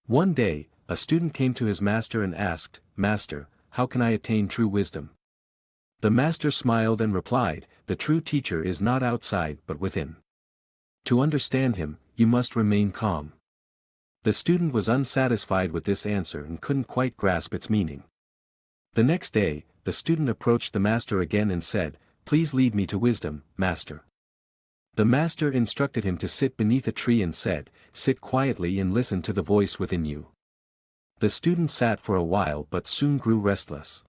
One day, a student came to his master and asked, "Master, how can I attain true wisdom?" The master smiled and replied, "The true teacher is not outside but within. To understand him, you must remain calm." The student was unsatisfied with this answer and couldn't quite grasp its meaning. The next day, the student approached the master again and said, "Please lead me to wisdom, master." The master instructed him to sit beneath a tree and said, "Sit quietly and listen to the voice within you." The student sat for a while but soon grew restless.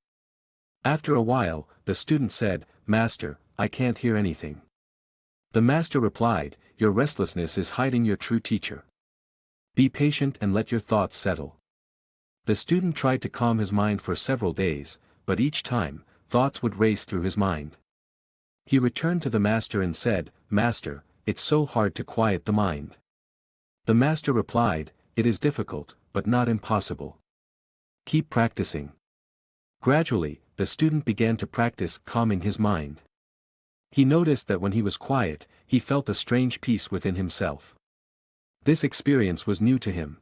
After a while, the student said, "Master, I can't hear anything." The master replied, "Your restlessness is hiding your true teacher. Be patient and let your thoughts settle." The student tried to calm his mind for several days, but each time, thoughts would race through his mind. He returned to the master and said, "Master, it's so hard to quiet the mind." The master replied, "It is difficult, but not impossible. Keep practicing." Gradually, the student began to practice calming his mind. He noticed that when he was quiet, he felt a strange peace within himself. This experience was new to him.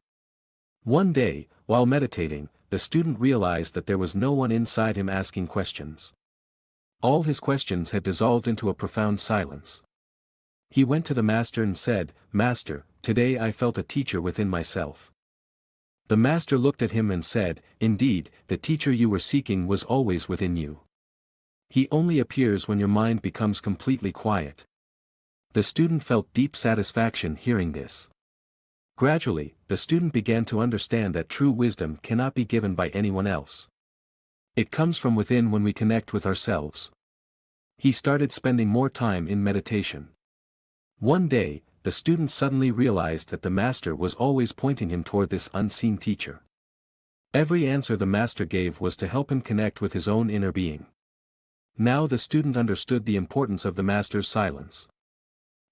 One day, while meditating, the student realized that there was no one inside him asking questions. All his questions had dissolved into a profound silence. He went to the master and said, "Master, today I felt a teacher within myself." The master looked at him and said, "Indeed, the teacher you were seeking was always within you. He only appears when your mind becomes completely quiet." The student felt deep satisfaction hearing this. Gradually, the student began to understand that true wisdom cannot be given by anyone else. It comes from within when we connect with ourselves. He started spending more time in meditation. One day, the student suddenly realized that the master was always pointing him toward this unseen teacher. Every answer the master gave was to help him connect with his own inner being. Now the student understood the importance of the master's silence.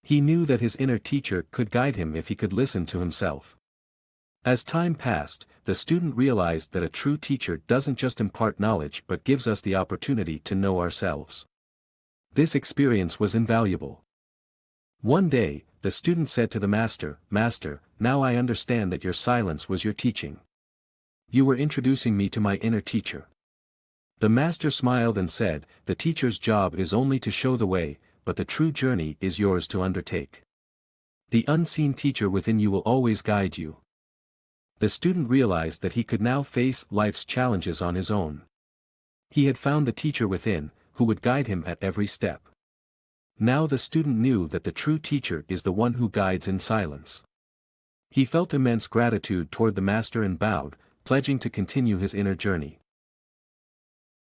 He knew that his inner teacher could guide him if he could listen to himself. As time passed, the student realized that a true teacher doesn't just impart knowledge but gives us the opportunity to know ourselves. This experience was invaluable. One day, the student said to the master, "Master, now I understand that your silence was your teaching. You were introducing me to my inner teacher." The master smiled and said, "The teacher's job is only to show the way, but the true journey is yours to undertake. The unseen teacher within you will always guide you." The student realized that he could now face life's challenges on his own. He had found the teacher within, who would guide him at every step. Now the student knew that the true teacher is the one who guides in silence. He felt immense gratitude toward the master and bowed, pledging to continue his inner journey.